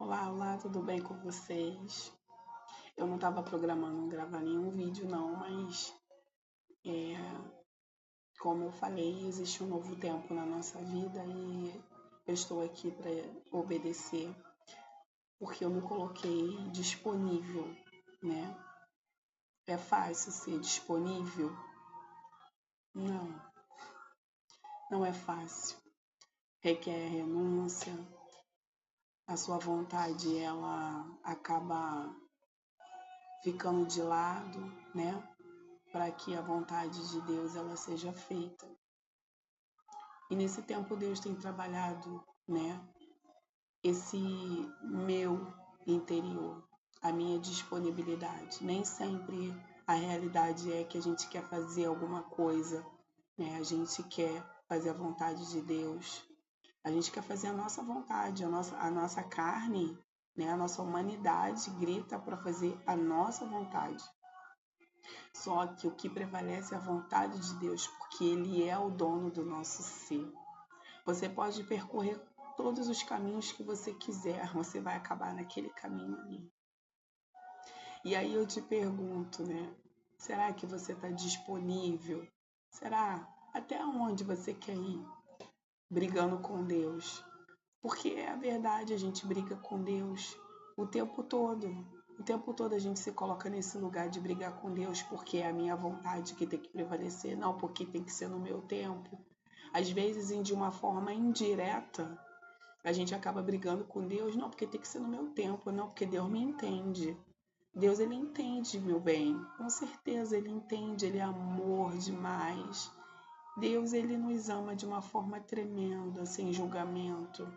Olá, olá, tudo bem com vocês? Eu não estava programando gravar nenhum vídeo não, mas é, como eu falei, existe um novo tempo na nossa vida e eu estou aqui para obedecer, porque eu me coloquei disponível, né? É fácil ser disponível? Não, não é fácil. Requer renúncia, a sua vontade ela acaba ficando de lado, né? Para que a vontade de Deus ela seja feita. E nesse tempo Deus tem trabalhado, né, esse meu interior, a minha disponibilidade. Nem sempre a realidade é que a gente quer fazer alguma coisa, né? A gente quer fazer a vontade de Deus. A gente quer fazer a nossa vontade, a nossa carne, né? A nossa humanidade grita para fazer a nossa vontade. Só que o que prevalece é a vontade de Deus, porque Ele é o dono do nosso ser. Você pode percorrer todos os caminhos que você quiser, você vai acabar naquele caminho ali. E aí eu te pergunto, né? Será que você está disponível? Será? Até onde você quer ir? Brigando com Deus. Porque é a verdade, a gente briga com Deus o tempo todo. O tempo todo a gente se coloca nesse lugar de brigar com Deus porque é a minha vontade que tem que prevalecer, não porque tem que ser no meu tempo. Às vezes, de uma forma indireta, a gente acaba brigando com Deus, não porque tem que ser no meu tempo, não porque Deus me entende. Deus, ele entende, meu bem, com certeza ele entende, ele é amor demais. Deus, ele nos ama de uma forma tremenda, sem julgamento.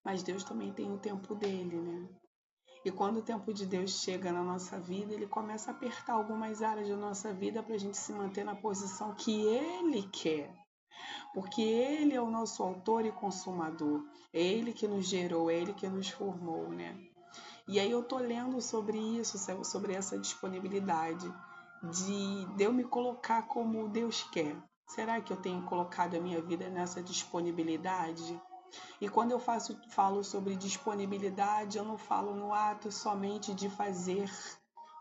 Mas Deus também tem o tempo dele, né? E quando o tempo de Deus chega na nossa vida, ele começa a apertar algumas áreas da nossa vida para a gente se manter na posição que ele quer. Porque ele é o nosso autor e consumador. É ele que nos gerou, é ele que nos formou, né? E aí eu tô lendo sobre isso, sobre essa disponibilidade de eu me colocar como Deus quer. Será que eu tenho colocado a minha vida nessa disponibilidade? E quando eu falo sobre disponibilidade, eu não falo no ato somente de fazer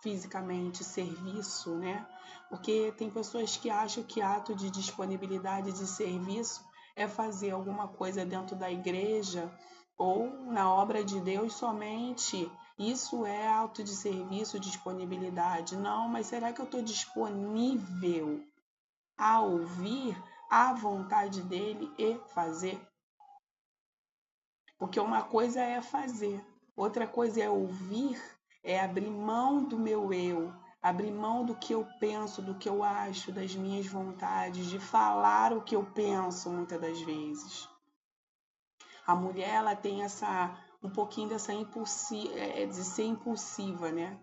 fisicamente serviço, né? Porque tem pessoas que acham que ato de disponibilidade de serviço é fazer alguma coisa dentro da igreja ou na obra de Deus somente. Isso é ato de serviço, disponibilidade. Não, mas será que eu estou disponível a ouvir a vontade dele e fazer? Porque uma coisa é fazer, outra coisa é ouvir, é abrir mão do meu eu, abrir mão do que eu penso, do que eu acho, das minhas vontades, de falar o que eu penso muitas das vezes. A mulher ela tem um pouquinho dessa de ser impulsiva, né?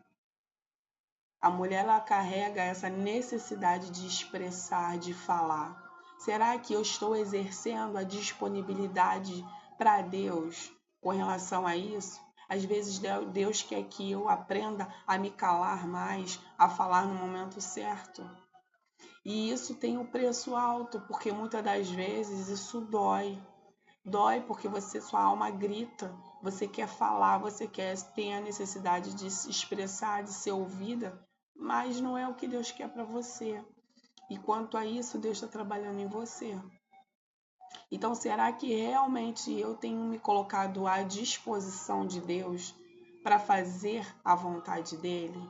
A mulher ela carrega essa necessidade de expressar, de falar. Será que eu estou exercendo a disponibilidade para Deus com relação a isso? Às vezes Deus quer que eu aprenda a me calar mais, a falar no momento certo. E isso tem um preço alto, porque muitas das vezes isso dói. Dói porque sua alma grita, você quer falar, você tem a necessidade de se expressar, de ser ouvida, mas não é o que Deus quer para você. E quanto a isso, Deus está trabalhando em você. Então, será que realmente eu tenho me colocado à disposição de Deus para fazer a vontade dele?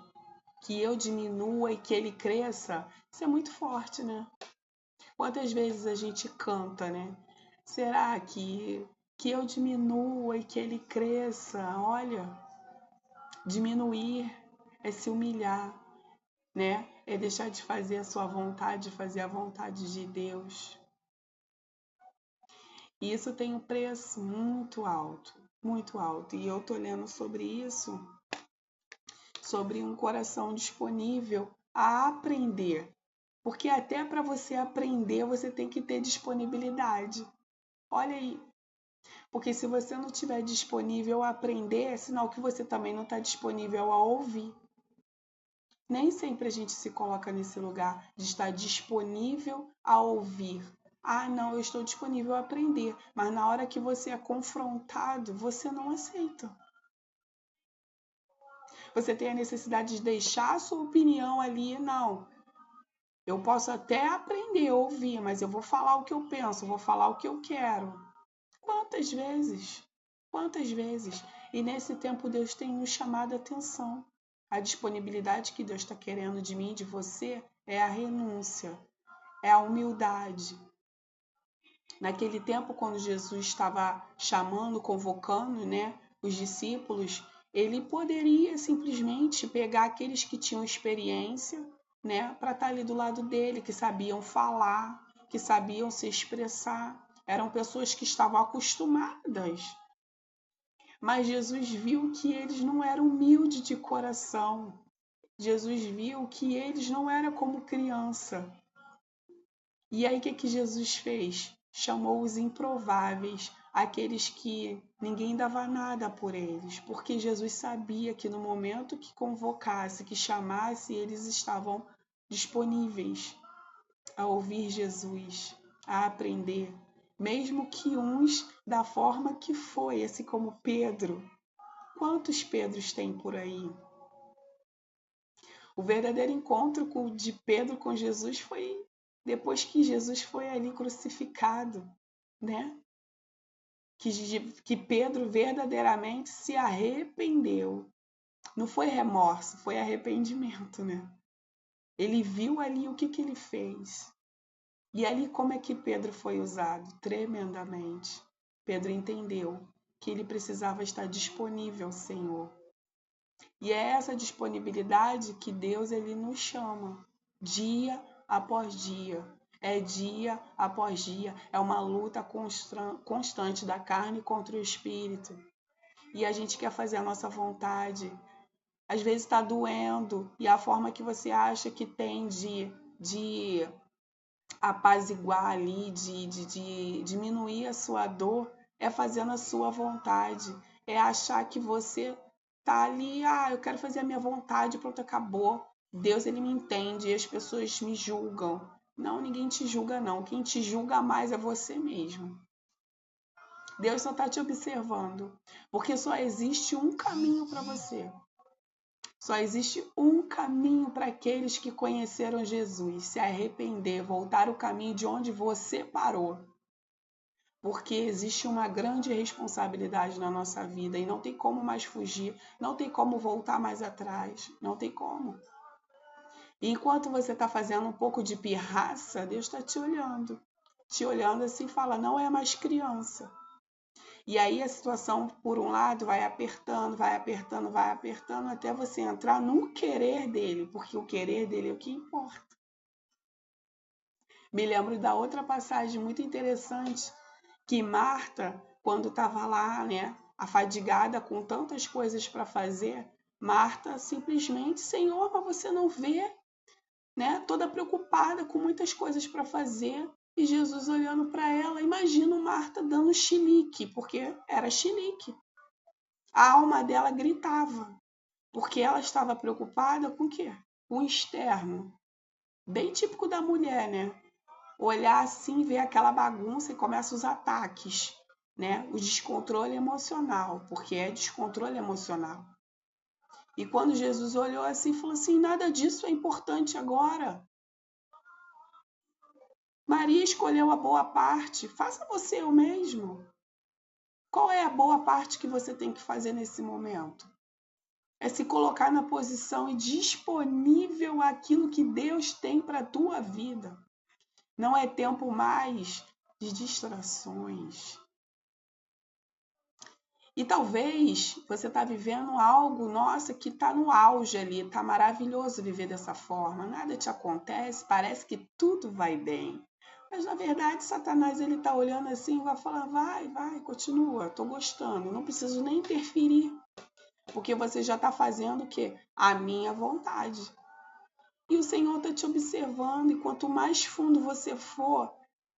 Que eu diminua e que ele cresça? Isso é muito forte, né? Quantas vezes a gente canta, né? Será que eu diminua e que ele cresça? Olha, diminuir é se humilhar, né? É deixar de fazer a sua vontade, fazer a vontade de Deus. E isso tem um preço muito alto, muito alto. E eu tô lendo sobre isso, sobre um coração disponível a aprender. Porque até para você aprender, você tem que ter disponibilidade. Olha aí, porque se você não estiver disponível a aprender, é sinal que você também não está disponível a ouvir. Nem sempre a gente se coloca nesse lugar de estar disponível a ouvir. Ah, não, eu estou disponível a aprender. Mas na hora que você é confrontado, você não aceita. Você tem a necessidade de deixar a sua opinião ali, não. Eu posso até aprender a ouvir, mas eu vou falar o que eu penso, eu vou falar o que eu quero. Quantas vezes? Quantas vezes? E nesse tempo Deus tem nos chamado a atenção. A disponibilidade que Deus está querendo de mim e de você é a renúncia, é a humildade. Naquele tempo, quando Jesus estava chamando, convocando, né, os discípulos, ele poderia simplesmente pegar aqueles que tinham experiência, né, para estar ali do lado dele, que sabiam falar, que sabiam se expressar. Eram pessoas que estavam acostumadas. Mas Jesus viu que eles não eram humildes de coração. Jesus viu que eles não eram como criança. E aí o que Jesus fez? Chamou os improváveis, aqueles que ninguém dava nada por eles, porque Jesus sabia que no momento que convocasse, que chamasse, eles estavam disponíveis a ouvir Jesus, a aprender, mesmo que uns da forma que foi, assim como Pedro. Quantos Pedros tem por aí? O verdadeiro encontro de Pedro com Jesus foi depois que Jesus foi ali crucificado, né? Que Pedro verdadeiramente se arrependeu. Não foi remorso, foi arrependimento, né? Ele viu ali o que ele fez. E ali como é que Pedro foi usado? Tremendamente. Pedro entendeu que ele precisava estar disponível ao Senhor. E é essa disponibilidade que Deus ele nos chama, dia após dia. É dia após dia, é uma luta constante da carne contra o espírito. E a gente quer fazer a nossa vontade. Às vezes está doendo, e a forma que você acha que tem de apaziguar ali, de diminuir a sua dor, é fazendo a sua vontade. É achar que você tá ali, eu quero fazer a minha vontade, pronto, acabou. Deus, ele me entende e as pessoas me julgam. Não, ninguém te julga, não. Quem te julga mais é você mesmo. Deus só está te observando, porque só existe um caminho para você. Só existe um caminho para aqueles que conheceram Jesus, se arrepender, voltar o caminho de onde você parou. Porque existe uma grande responsabilidade na nossa vida e não tem como mais fugir, não tem como voltar mais atrás, não tem como. E enquanto você está fazendo um pouco de pirraça, Deus está te olhando assim e fala, não é mais criança. E aí a situação, por um lado, vai apertando, vai apertando, vai apertando, até você entrar no querer dele, porque o querer dele é o que importa. Me lembro da outra passagem muito interessante, que Marta, quando estava lá, né, afadigada com tantas coisas para fazer, Marta simplesmente, Senhor, mas você não vê, né, toda preocupada com muitas coisas para fazer, e Jesus olhando para ela, imagina Marta dando chilique, porque era chilique. A alma dela gritava, porque ela estava preocupada com o quê? Com o externo. Bem típico da mulher, né? Olhar assim, ver aquela bagunça e começa os ataques, né? O descontrole emocional, porque é descontrole emocional. E quando Jesus olhou assim, falou assim, nada disso é importante agora. Maria escolheu a boa parte, faça você o mesmo. Qual é a boa parte que você tem que fazer nesse momento? É se colocar na posição e disponível àquilo que Deus tem para a tua vida. Não é tempo mais de distrações. E talvez você está vivendo algo, nossa, que está no auge ali, está maravilhoso viver dessa forma. Nada te acontece, parece que tudo vai bem. Mas na verdade, Satanás ele está olhando assim e vai falar, vai, continua, estou gostando, não preciso nem interferir. Porque você já está fazendo o quê? A minha vontade. E o Senhor está te observando, e quanto mais fundo você for,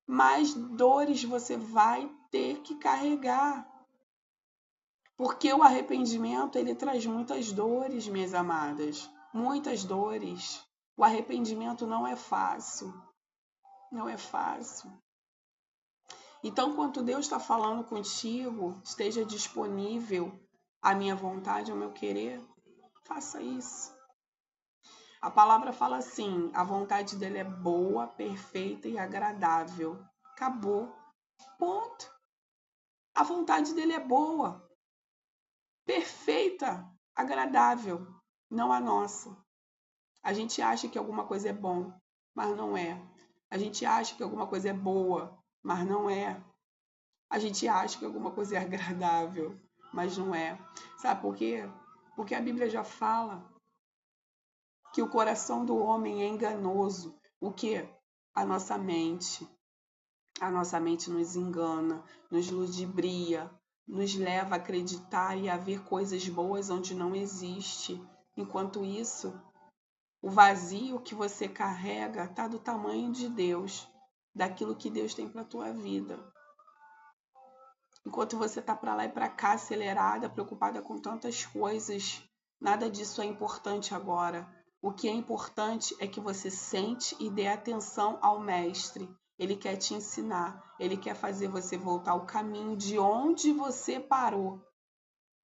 mais dores você vai ter que carregar. Porque o arrependimento, ele traz muitas dores, minhas amadas. Muitas dores. O arrependimento não é fácil. Não é fácil. Então, quando Deus está falando contigo, esteja disponível à minha vontade, ao meu querer, faça isso. A palavra fala assim: a vontade dele é boa, perfeita e agradável. Acabou. Ponto. A vontade dele é boa, perfeita, agradável, não a nossa. A gente acha que alguma coisa é bom, mas não é. A gente acha que alguma coisa é boa, mas não é. A gente acha que alguma coisa é agradável, mas não é. Sabe por quê? Porque a Bíblia já fala que o coração do homem é enganoso. O quê? A nossa mente. A nossa mente nos engana, nos ludibria, nos leva a acreditar e a ver coisas boas onde não existe. Enquanto isso, o vazio que você carrega está do tamanho de Deus, daquilo que Deus tem para a tua vida. Enquanto você está para lá e para cá, acelerada, preocupada com tantas coisas, nada disso é importante agora. O que é importante é que você sente e dê atenção ao Mestre. Ele quer te ensinar, ele quer fazer você voltar ao caminho de onde você parou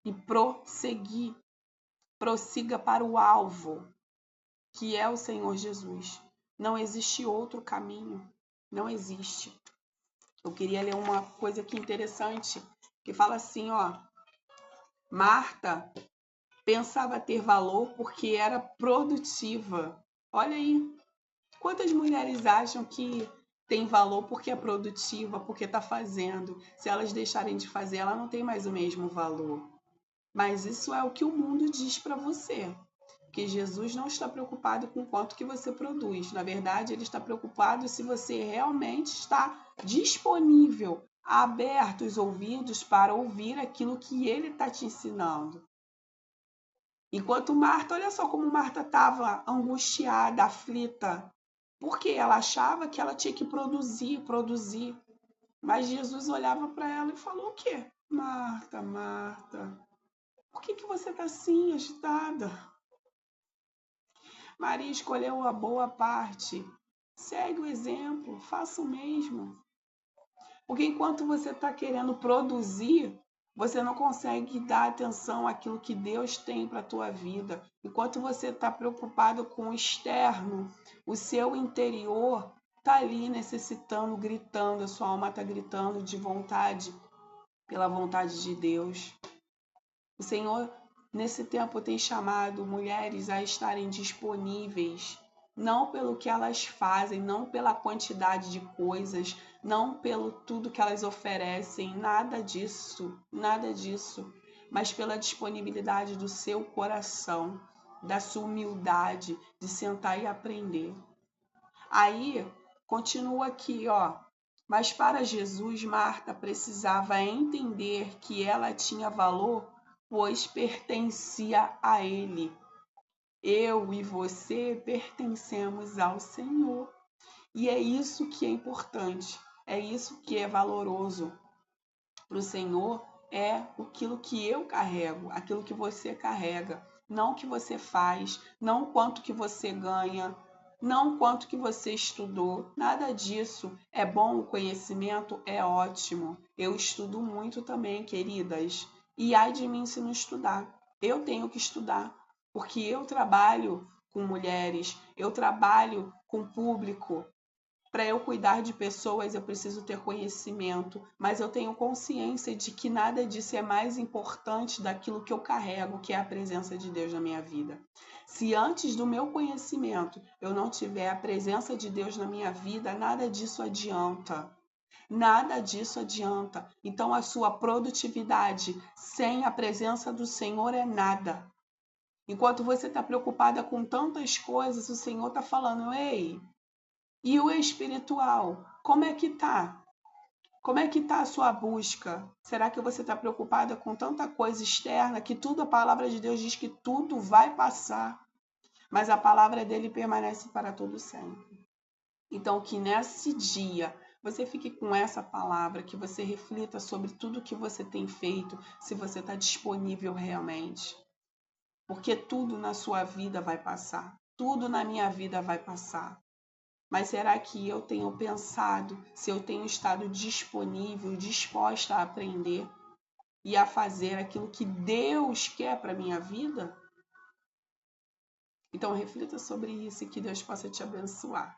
e prosseguir, prossiga para o alvo, que é o Senhor Jesus. Não existe outro caminho, não existe. Eu queria ler uma coisa aqui interessante, que fala assim, ó: Marta pensava ter valor porque era produtiva. Olha aí, quantas mulheres acham que tem valor porque é produtiva, porque está fazendo? Se elas deixarem de fazer, ela não tem mais o mesmo valor. Mas isso é o que o mundo diz para você. Que Jesus não está preocupado com o quanto que você produz. Na verdade, ele está preocupado se você realmente está disponível, aberto os ouvidos para ouvir aquilo que ele está te ensinando. Enquanto Marta, olha só como Marta estava angustiada, aflita, porque ela achava que ela tinha que produzir. Mas Jesus olhava para ela e falou o quê? Marta, Marta, por que você está assim, agitada? Maria escolheu a boa parte. Segue o exemplo, faça o mesmo. Porque enquanto você está querendo produzir, você não consegue dar atenção àquilo que Deus tem para a tua vida. Enquanto você está preocupado com o externo, o seu interior está ali necessitando, gritando, a sua alma está gritando de vontade, pela vontade de Deus. O Senhor, nesse tempo, tem chamado mulheres a estarem disponíveis, não pelo que elas fazem, não pela quantidade de coisas, não pelo tudo que elas oferecem, nada disso, mas pela disponibilidade do seu coração, da sua humildade, de sentar e aprender. Aí, continua aqui, ó. Mas para Jesus, Marta precisava entender que ela tinha valor, pois pertencia a Ele. Eu e você pertencemos ao Senhor. E é isso que é importante, é isso que é valoroso. Para o Senhor é aquilo que eu carrego, aquilo que você carrega, não o que você faz, não o quanto que você ganha, não o quanto que você estudou, nada disso. É bom o conhecimento, é ótimo. Eu estudo muito também, queridas. E ai de mim se não estudar. Eu tenho que estudar, porque eu trabalho com mulheres, eu trabalho com público. Para eu cuidar de pessoas, eu preciso ter conhecimento, mas eu tenho consciência de que nada disso é mais importante daquilo que eu carrego, que é a presença de Deus na minha vida. Se antes do meu conhecimento eu não tiver a presença de Deus na minha vida, nada disso adianta. Nada disso adianta. Então, a sua produtividade sem a presença do Senhor é nada. Enquanto você está preocupada com tantas coisas, o Senhor está falando: ei, e o espiritual, como é que tá? Como é que tá a sua busca? Será que você está preocupada com tanta coisa externa que tudo, a palavra de Deus diz que tudo vai passar, mas a palavra dele permanece para todo sempre. Então, que nesse dia você fique com essa palavra, que você reflita sobre tudo que você tem feito, se você está disponível realmente. Porque tudo na sua vida vai passar, tudo na minha vida vai passar. Mas será que eu tenho pensado se eu tenho estado disponível, disposta a aprender e a fazer aquilo que Deus quer para minha vida? Então reflita sobre isso e que Deus possa te abençoar.